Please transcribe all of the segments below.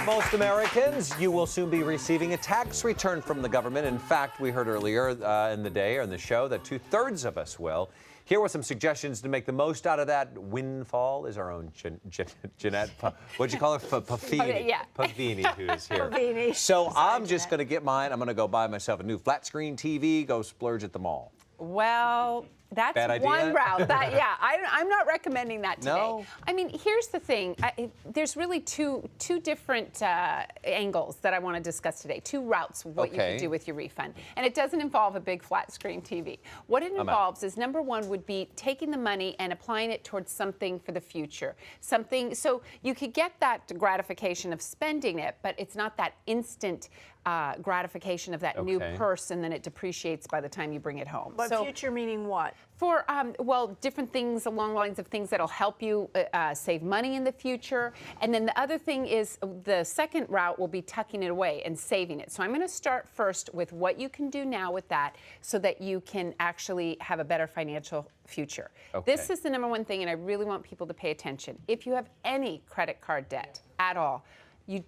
most Americans, you will soon be receiving a tax return from the government. In fact, we heard earlier in the day or in the show that 2/3 of us will. Here were some suggestions to make the most out of that windfall is our own Jeanette, what'd you call her? Pavini. Yeah. Pavini, who is here. Pavini. So Sorry, I'm just going to get mine. I'm going to go buy myself a new flat screen TV, go splurge at the mall. Well, that's Bad idea? one route. I'm not recommending that today. No? I mean, here's the thing. There's really two different angles that I want to discuss today. Two routes of what you can do with your refund. And it doesn't involve a big flat screen TV. What it involves is, number one, would be taking the money and applying it towards something for the future. Something, so you could get that gratification of spending it, but it's not that instant gratification of that new purse, and then it depreciates by the time you bring it home. But so, future meaning what? For, well, different things along the lines of things that'll help you save money in the future. And then the other thing is the second route will be tucking it away and saving it. So I'm going to start first with what you can do now with that so that you can actually have a better financial future. This is the number one thing, and I really want people to pay attention. If you have any credit card debt at all, you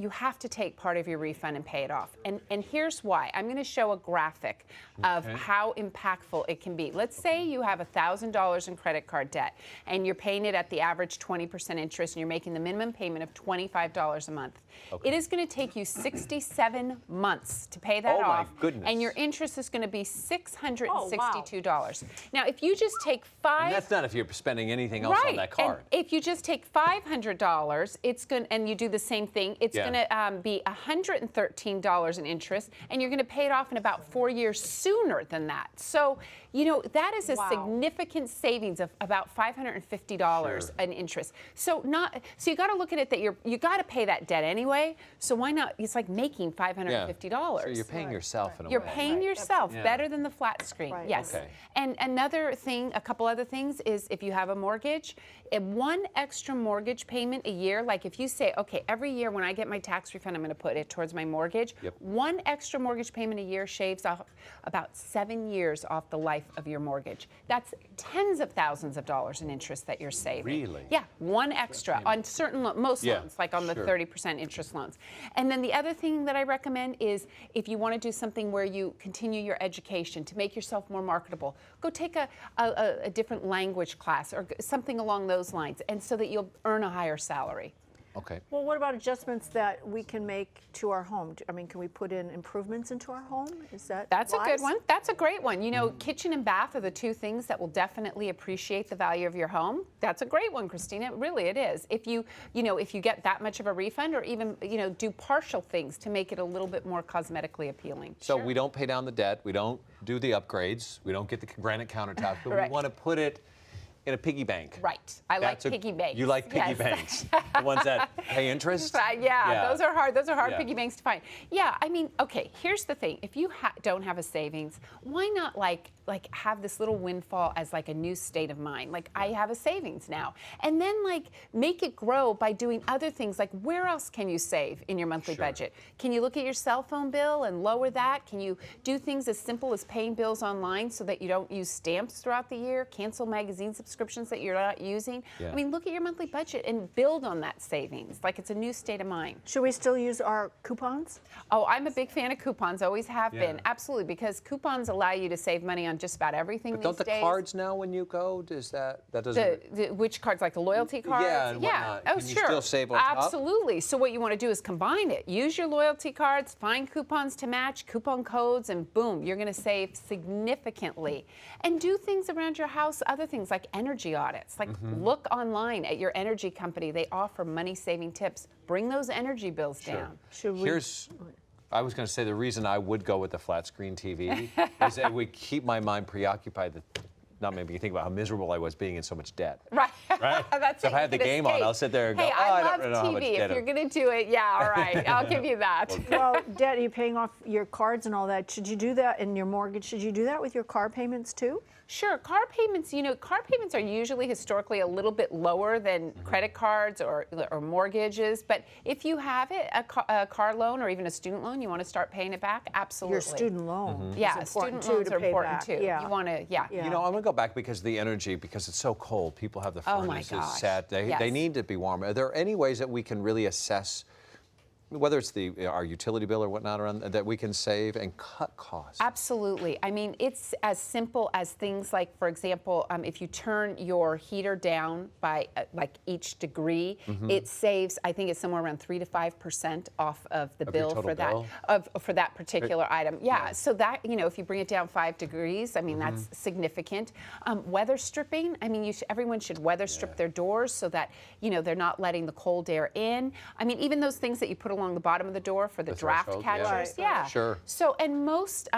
have to take part of your refund and pay it off. And here's why. I'm going to show a graphic of how impactful it can be. Let's say you have $1,000 in credit card debt and you're paying it at the average 20% interest and you're making the minimum payment of $25 a month. It is going to take you 67 months to pay that off. My goodness. And your interest is going to be $662. Now, if you just take and that's not if you're spending anything else on that card. And if you just take $500, it's going and you do the same thing, it's going to be $113 in interest, and you're going to pay it off in about 4 years sooner than that. So, you know, that is a significant savings of about $550 in interest. So you got to look at it that you got to pay that debt anyway. So why not? It's like making $550. So you're paying yourself in a way. You're paying yourself better than the flat screen. Yes. And another thing, a couple other things is if you have a mortgage, one extra mortgage payment a year, like if you say, okay, every year when I get my tax refund, I'm going to put it towards my mortgage. One extra mortgage payment a year shaves off about 7 years off the life of your mortgage. That's tens of thousands of dollars in interest that you're saving. Really? Yeah, one extra on certain most loans, like on the 30% interest loans. And then the other thing that I recommend is if you want to do something where you continue your education to make yourself more marketable, go take a different language class or something along those lines, and so that you'll earn a higher salary. Well, what about adjustments that we can make to our home? I mean, can we put in improvements into our home? That's a good one. That's a great one. You know, kitchen and bath are the two things that will definitely appreciate the value of your home. That's a great one, Christina. Really, it is. If you get that much of a refund, or even, do partial things to make it a little bit more cosmetically appealing. So we don't pay down the debt. We don't do the upgrades. We don't get the granite countertops, but we want to put it in a piggy bank. Right. I like piggy banks. You like piggy banks? The ones that pay interest? Yeah, those are hard. Those are hard piggy banks to find. Yeah, I mean, okay, here's the thing. If you don't have a savings, why not like have this little windfall as like a new state of mind? Like, I have a savings now. And then make it grow by doing other things. Like, where else can you save in your monthly budget? Can you look at your cell phone bill and lower that? Can you do things as simple as paying bills online so that you don't use stamps throughout the year? Cancel magazine subscriptions that you're not using. I mean, look at your monthly budget and build on that savings. Like, it's a new state of mind. Should we still use our coupons? Oh, I'm a big fan of coupons. Always have been. Absolutely, because coupons allow you to save money on just about everything these days. But don't the cards now, when you go, that doesn't... Which cards, like the loyalty cards? Yeah, and whatnot. Oh, Can you still save on top? Absolutely. So what you want to do is combine it. Use your loyalty cards, find coupons to match, coupon codes, and boom, you're going to save significantly. And do things around your house, other things like energy audits. Like, look online at your energy company. They offer money-saving tips. Bring those energy bills down. I was going to say the reason I would go with the flat screen TV is that it would keep my mind preoccupied. Not maybe you think about how miserable I was being in so much debt. Right. That's so if I have the game on, I'll sit there and go, I don't know how much TV. debt. If you're going to do it, all right, I'll give you that. Well, debt, you're paying off your cards and all that. Should you do that in your mortgage? Should you do that with your car payments too? Sure. Car payments, car payments are usually historically a little bit lower than credit cards or mortgages. But if you have a car loan or even a student loan, you want to start paying it back, absolutely. Your student loan. Yeah, student loans are important too. You want to, I'm going to go back because the energy, because it's so cold. People have the furnaces set. They need to be warm. Are there any ways that we can really assess whether it's our utility bill or whatnot, around that we can save and cut costs? Absolutely. I mean, it's as simple as things like, for example, if you turn your heater down by like each degree, it saves, I think it's somewhere around 3 to 5% off of the bill total for that bill? for that particular item. Yeah. So that, you know, if you bring it down 5 degrees, I mean, that's significant. Weather stripping. I mean, everyone should weather strip their doors so that, you know, they're not letting the cold air in. I mean, even those things that you put along the bottom of the door for the draft threshold, catchers. yeah. Sure. So, and most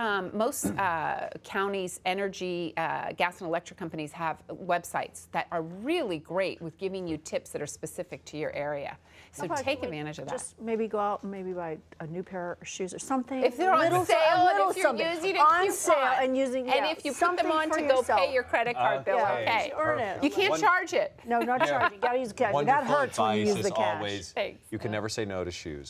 counties, energy, gas and electric companies have websites that are really great with giving you tips that are specific to your area. So How about take we advantage of that. Just maybe go out and maybe buy a new pair of shoes or something. If they're on little, sale, a and little if you're something. using a on coupon, sale and using, and yeah, if you put something them on for to go yourself. pay your credit card bill, Yeah, okay. you earn it. You can't charge it. No, not charging. You gotta use cash. That Wonderful hurts when you advice use the is cash. always, Thanks. you can never say no to shoes.